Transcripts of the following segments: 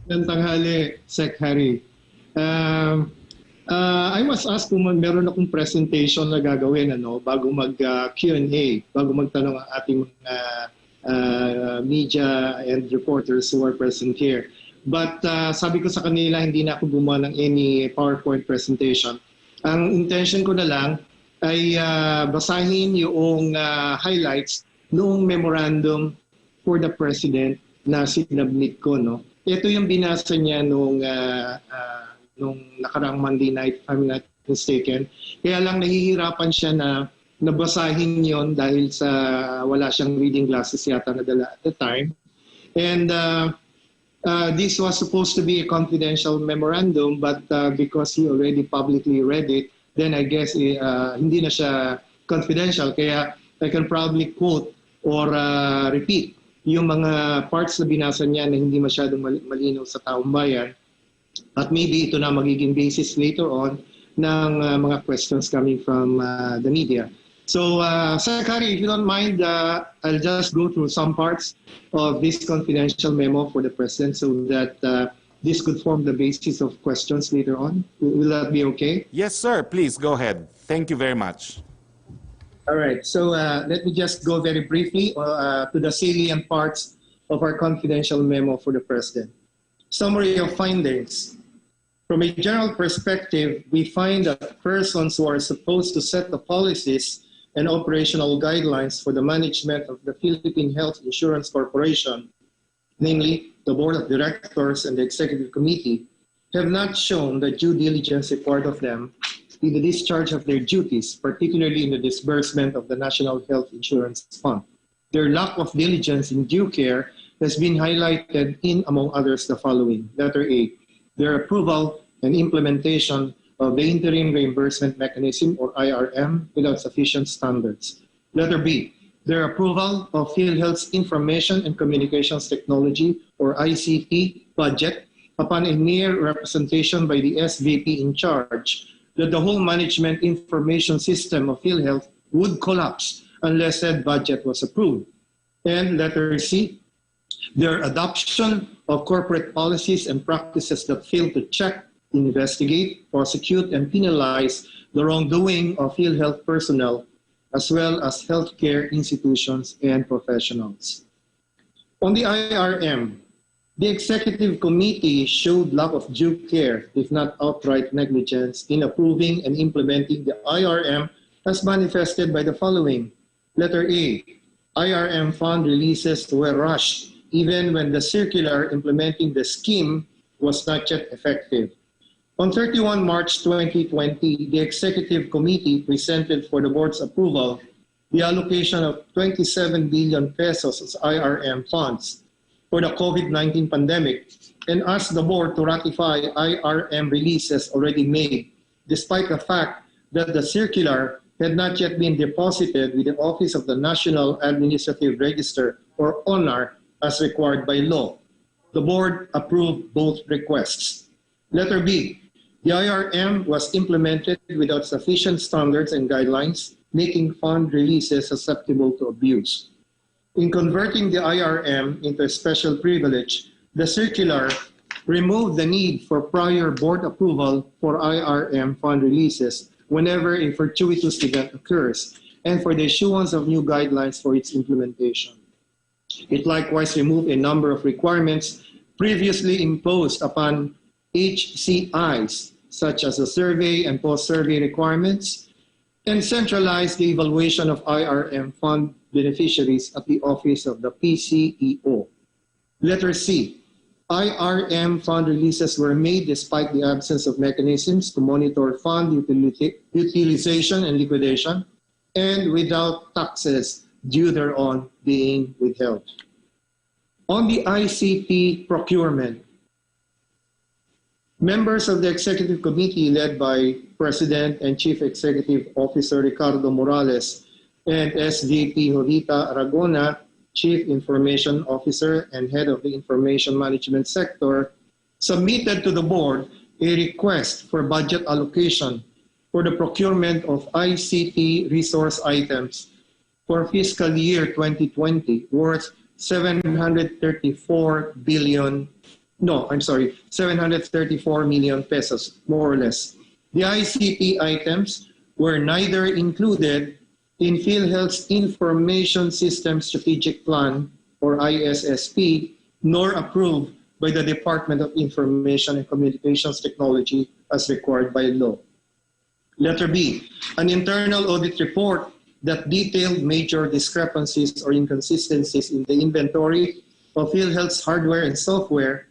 Ng tanghali, Sec Harry. I must ask kung meron akong presentation na gagawin bago mag Q&A, bago magtanong ang ating media and reporters who are present here. But sabi ko sa kanila, hindi na ako gumawa ng any PowerPoint presentation. Ang intention ko na lang ay basahin yung highlights noong memorandum for the President na sinabmit ko. Ito yung binasa niya nung nakaraang Monday night, if I'm not mistaken. Kaya lang nahihirapan siya na nabasahin yon dahil sa wala siyang reading glasses yata na dala at the time. And this was supposed to be a confidential memorandum, but because he already publicly read it, then I guess hindi na siya confidential. Kaya I can probably quote or repeat yung mga parts na binasa niya na hindi masyadong malinaw sa taong bayan. At maybe ito na magiging basis later on ng mga questions coming from the media. So, Secretary, if you don't mind, I'll just go through some parts of this confidential memo for the President so that this could form the basis of questions later on. Will that be okay? Yes, sir. Please go ahead. Thank you very much. All right. So let me just go very briefly to the salient parts of our confidential memo for the President. Summary of findings. From a general perspective, we find that persons who are supposed to set the policies and operational guidelines for the management of the Philippine Health Insurance Corporation, namely the Board of Directors and the Executive Committee, have not shown the due diligence required of them in the discharge of their duties, particularly in the disbursement of the National Health Insurance Fund. Their lack of diligence in due care has been highlighted in, among others, the following. Letter A, their approval and implementation of the Interim Reimbursement Mechanism, or IRM, without sufficient standards. Letter B, their approval of Philhealth's Information and Communications Technology, or ICT, budget upon a mere representation by the SVP in charge that the whole management information system of Philhealth would collapse unless said budget was approved. And letter C, their adoption of corporate policies and practices that fail to check, investigate, prosecute, and penalize the wrongdoing of Philhealth personnel, as well as healthcare institutions and professionals. On the IRM, the Executive Committee showed lack of due care, if not outright negligence, in approving and implementing the IRM as manifested by the following. Letter A, IRM fund releases were rushed, even when the circular implementing the scheme was not yet effective. On 31 March 2020, the Executive Committee presented for the Board's approval the allocation of 27 billion pesos as IRM funds for the COVID-19 pandemic and asked the Board to ratify IRM releases already made, despite the fact that the circular had not yet been deposited with the Office of the National Administrative Register, or ONAR, as required by law. The Board approved both requests. Letter B, the IRM was implemented without sufficient standards and guidelines, making fund releases susceptible to abuse. In converting the IRM into a special privilege, the circular removed the need for prior Board approval for IRM fund releases whenever a fortuitous event occurs, and for the issuance of new guidelines for its implementation. It likewise removed a number of requirements previously imposed upon HCIs, such as the survey and post-survey requirements, and centralized the evaluation of IRM fund beneficiaries at the Office of the PCEO. Letter C, IRM fund releases were made despite the absence of mechanisms to monitor fund utilization and liquidation, and without taxes due thereon being withheld. On the ICT procurement, members of the Executive Committee led by President and Chief Executive Officer Ricardo Morales and SVP Jovita Aragona, Chief Information Officer and Head of the Information Management Sector, submitted to the Board a request for budget allocation for the procurement of ICT resource items for fiscal year 2020 worth 734 billion No, I'm sorry, 734 million pesos, more or less. The ICT items were neither included in Philhealth's Information System Strategic Plan, or ISSP, nor approved by the Department of Information and Communications Technology as required by law. Letter B, an internal audit report that detailed major discrepancies or inconsistencies in the inventory of Philhealth's hardware and software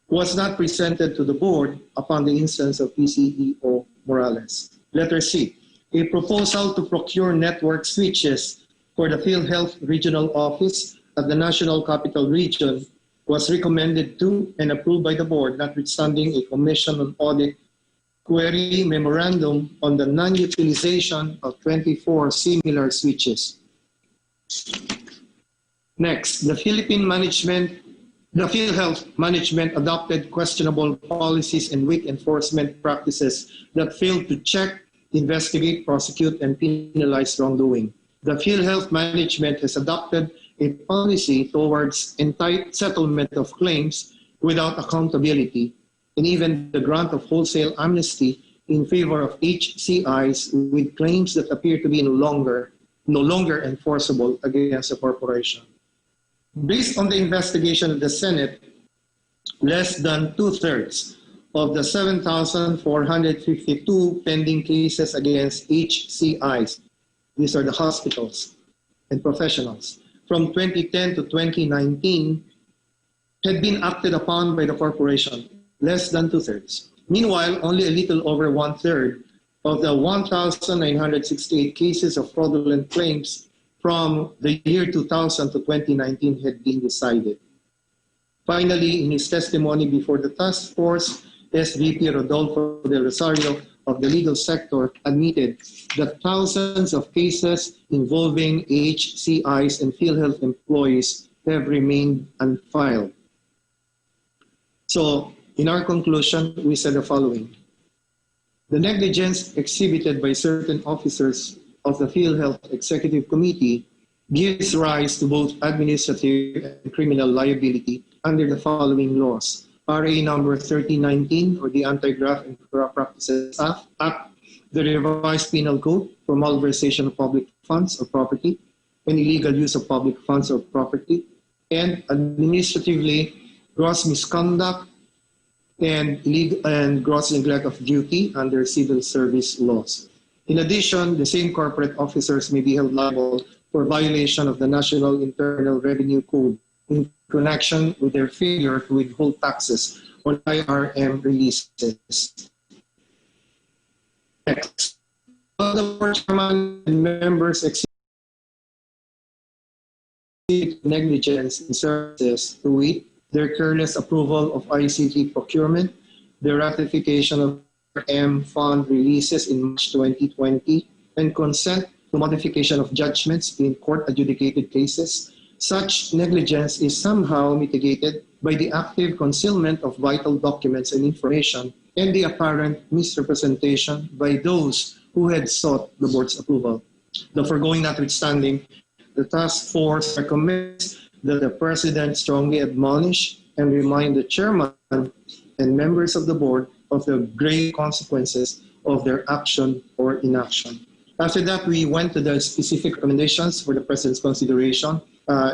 was not presented to the board upon the instance of PCEO Morales. Letter C, a proposal to procure network switches for the Philhealth Regional Office at the National Capital Region was recommended to and approved by the board, notwithstanding a Commission on Audit query memorandum on the non-utilization of 24 similar switches. Next, the Philhealth management adopted questionable policies and weak enforcement practices that failed to check, investigate, prosecute, and penalize wrongdoing. The Philhealth management has adopted a policy towards entire settlement of claims without accountability, and even the grant of wholesale amnesty in favor of HCIs with claims that appear to be no longer enforceable against the corporation. Based on the investigation of the Senate, less than 2/3 of the 7,452 pending cases against HCIs, these are the hospitals and professionals, from 2010 to 2019 had been acted upon by the corporation, less than 2/3. Meanwhile, only a little over 1/3 of the 1,968 cases of fraudulent claims from the year 2000 to 2019 had been decided. Finally, in his testimony before the task force, SVP Rodolfo de Rosario of the legal sector admitted that thousands of cases involving HCIs and Philhealth employees have remained unfiled. So, in our conclusion, we said the following. The negligence exhibited by certain officers of the Philhealth Executive Committee gives rise to both administrative and criminal liability under the following laws. RA number 3019, or the Anti-Graft and Corrupt Practices Act, the Revised Penal Code for malversation of public funds or property, and illegal use of public funds or property, and administratively gross misconduct and gross neglect of duty under civil service laws. In addition, the same corporate officers may be held liable for violation of the National Internal Revenue Code in connection with their failure to withhold taxes on IRM releases. Next, all the board chairman and members exhibit negligence in services to it, their careless approval of ICT procurement, the ratification of M fund releases in March 2020, and consent to modification of judgments in court-adjudicated cases. Such negligence is somehow mitigated by the active concealment of vital documents and information and the apparent misrepresentation by those who had sought the board's approval. The foregoing notwithstanding, the task force recommends that the President strongly admonish and remind the chairman and members of the board of the grave consequences of their action or inaction. After that, we went to the specific recommendations for the President's consideration,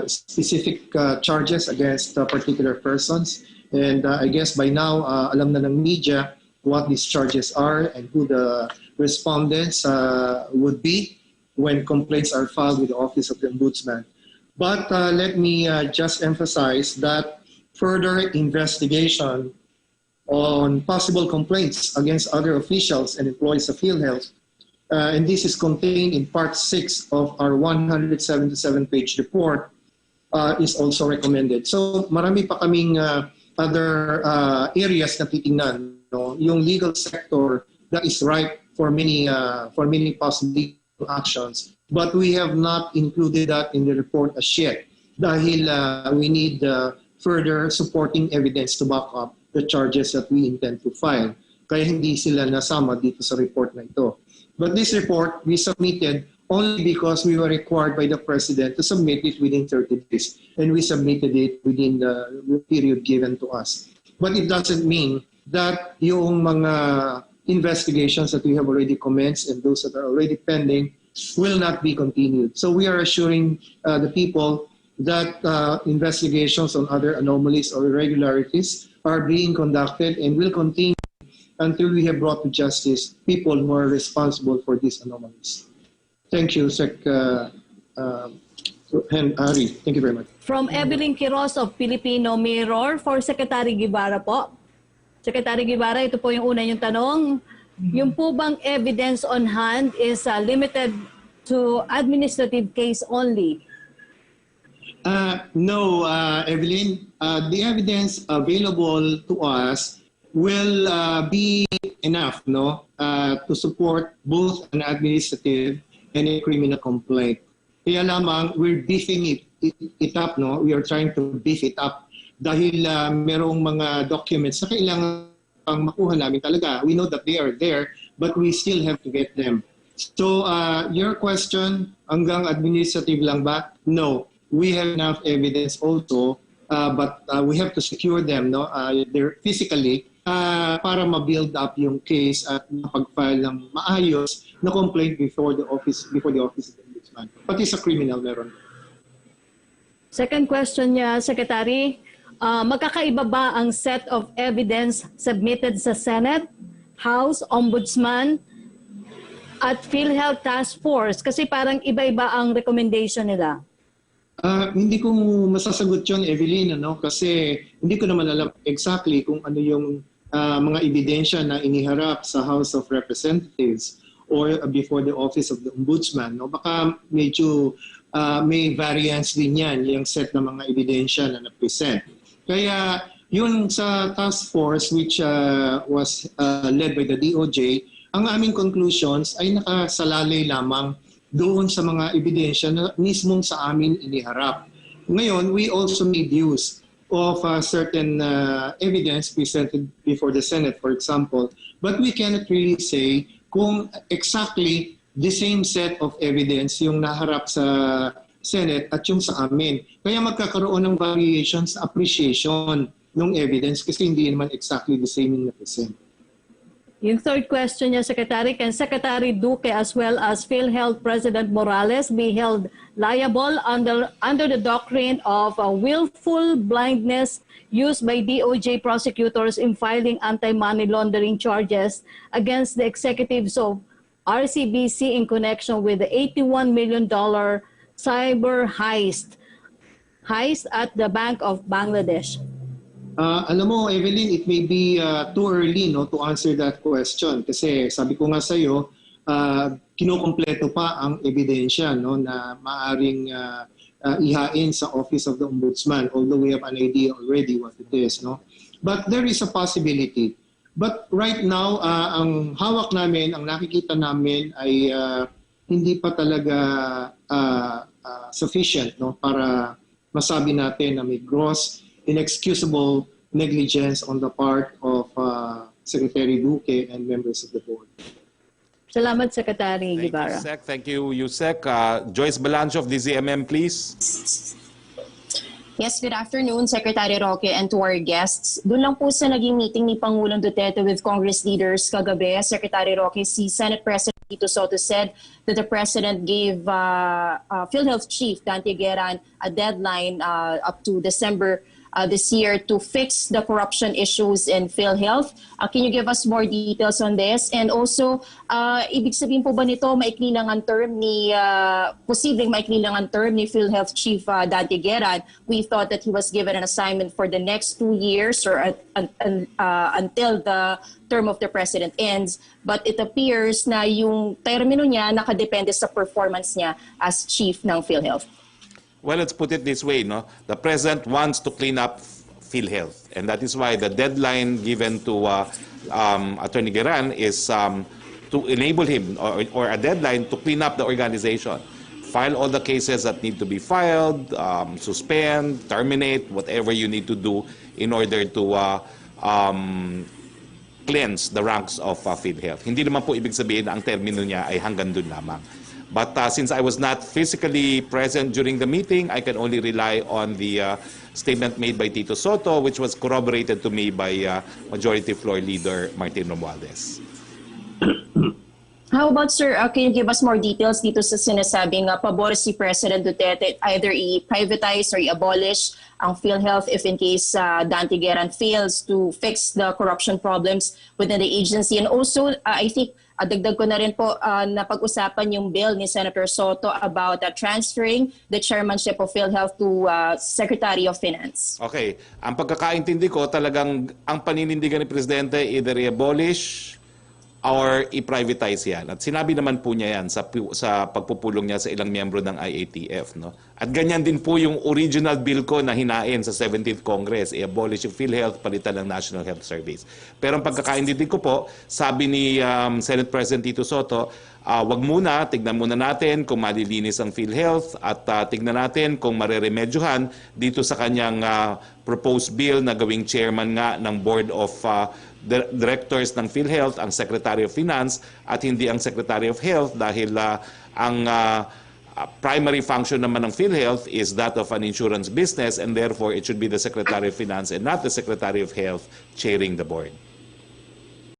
specific charges against particular persons. And I guess by now, alam na ng media what these charges are and who the respondents would be when complaints are filed with the Office of the Ombudsman. But let me just emphasize that further investigation on possible complaints against other officials and employees of Philhealth, and this is contained in Part 6 of our 177-page report, is also recommended. So marami pa kaming other areas na titingnan. No? Yung legal sector that is ripe for many possible actions, but we have not included that in the report as yet dahil we need further supporting evidence to back up the charges that we intend to file. Kaya hindi sila nasama dito sa report na ito. But this report, we submitted only because we were required by the President to submit it within 30 days. And we submitted it within the period given to us. But it doesn't mean that yung mga investigations that we have already commenced and those that are already pending will not be continued. So we are assuring the people that investigations on other anomalies or irregularities are being conducted and will continue until we have brought to justice people who are responsible for these anomalies. Thank you, Sec. Ari. Thank you very much. From Evelyn Quiroz of Filipino Mirror for Secretary Guevarra po. Secretary Guevarra, ito po yung una yung tanong. Yung po bang evidence on hand is limited to administrative case only? No, Evelyn. The evidence available to us will be enough, no, to support both an administrative and a criminal complaint. Kaya lamang, we're beefing it up, no? We are trying to beef it up dahil merong mga documents na kailangan pang makuha namin talaga. We know that they are there, but we still have to get them. So, your question, hanggang administrative lang ba? No. We have enough evidence also, but we have to secure them, no? They're physically para ma-build up yung case at mapag-file ng maayos na complaint before the office of the Ombudsman. Pati sa criminal meron. Second question niya, Secretary, magkakaiba ba ang set of evidence submitted sa Senate, House, Ombudsman, at Philhealth Task Force? Kasi parang iba-iba ang recommendation nila. Hindi ko masasagot yun, Evelyn, ano? Kasi hindi ko naman alam exactly kung ano yung mga ebidensya na iniharap sa House of Representatives or before the Office of the Ombudsman. No? Baka medyo may variance din yan, yung set ng mga ebidensya na na-present. Kaya yun sa task force which was led by the DOJ, ang aming conclusions ay nakasalalay lamang doon sa mga ebidensya na mismong sa amin iniharap. Ngayon, we also made use of certain evidence presented before the Senate, for example, but we cannot really say kung exactly the same set of evidence yung naharap sa Senate at yung sa amin. Kaya magkakaroon ng variations, appreciation ng evidence kasi hindi naman exactly the same in the present. Yung third question niya, Secretary, can Secretary Duque as well as PhilHealth President Morales be held liable under the doctrine of willful blindness used by DOJ prosecutors in filing anti-money laundering charges against the executives of RCBC in connection with the $81 million cyber heist at the Bank of Bangladesh? Alam mo, Evelyn, it may be too early, no, to answer that question kasi sabi ko nga sa iyo, kinukumpleto pa ang ebidensya, no, na maaring ihain sa Office of the Ombudsman, although we have an idea already what it is, no. But there is a possibility. But right now, ang hawak namin, ang nakikita namin ay hindi pa talaga sufficient, no, para masabi natin na may gross inexcusable negligence on the part of Secretary Duque and members of the board. Salamat, Secretary Guevarra. Thank you, Sec. Joyce Balancho of the ZMM, please. Yes, good afternoon, Secretary Roque, and to our guests. Doon lang po sa naging meeting ni Pangulong Duterte with Congress leaders kagabi, Secretary Roque, si Senate President Tito Soto said that the President gave PhilHealth Chief Dante Gueran a deadline up to December this year to fix the corruption issues in PhilHealth. Can you give us more details on this? And also, ibig sabihin po ba nito maikli lang ang term ni, posibleng maikli lang ang term ni PhilHealth Chief Dante Gueran? We thought that he was given an assignment for the next 2 years or until the term of the President ends. But it appears na yung termino niya nakadepende sa performance niya as Chief ng PhilHealth. Well, let's put it this way, no? The President wants to clean up PhilHealth, and that is why the deadline given to Attorney Gueran is to enable him, or a deadline to clean up the organization. File all the cases that need to be filed, suspend, terminate, whatever you need to do in order to cleanse the ranks of PhilHealth. Hindi naman po ibig sabihin na ang termino niya ay hanggang dun lamang. But since I was not physically present during the meeting, I can only rely on the statement made by Tito Soto, which was corroborated to me by Majority Floor Leader Martin Romualdez. How about, sir, can you give us more details dito sa sinasabing pabor si President Duterte either i-privatize or i-abolish ang Philhealth if in case Dante Gueran fails to fix the corruption problems within the agency? And also, I think, dagdag ko na rin po na pag-usapan yung bill ni Senator Soto about transferring the chairmanship of Philhealth to Secretary of Finance. Okay. Ang pagkakaintindi ko, talagang ang paninindigan ni Presidente either i-abolish or i-privatize yan. At sinabi naman po niya yan sa pagpupulong niya sa ilang miyembro ng IATF. No? At ganyan din po yung original bill ko na hinain sa 17th Congress, i-abolish yung Philhealth, palitan ng National Health Service. Pero ang pagkakaintindi ko po, sabi ni Senate President Tito Soto, wag muna, tignan muna natin kung malilinis ang Philhealth at tignan natin kung mareremedyohan dito sa kanyang proposed bill na gawing chairman nga ng Board of Directors ng Philhealth, ang Secretary of Finance at hindi ang Secretary of Health dahil ang primary function naman ng Philhealth is that of an insurance business and therefore it should be the Secretary of Finance and not the Secretary of Health chairing the board.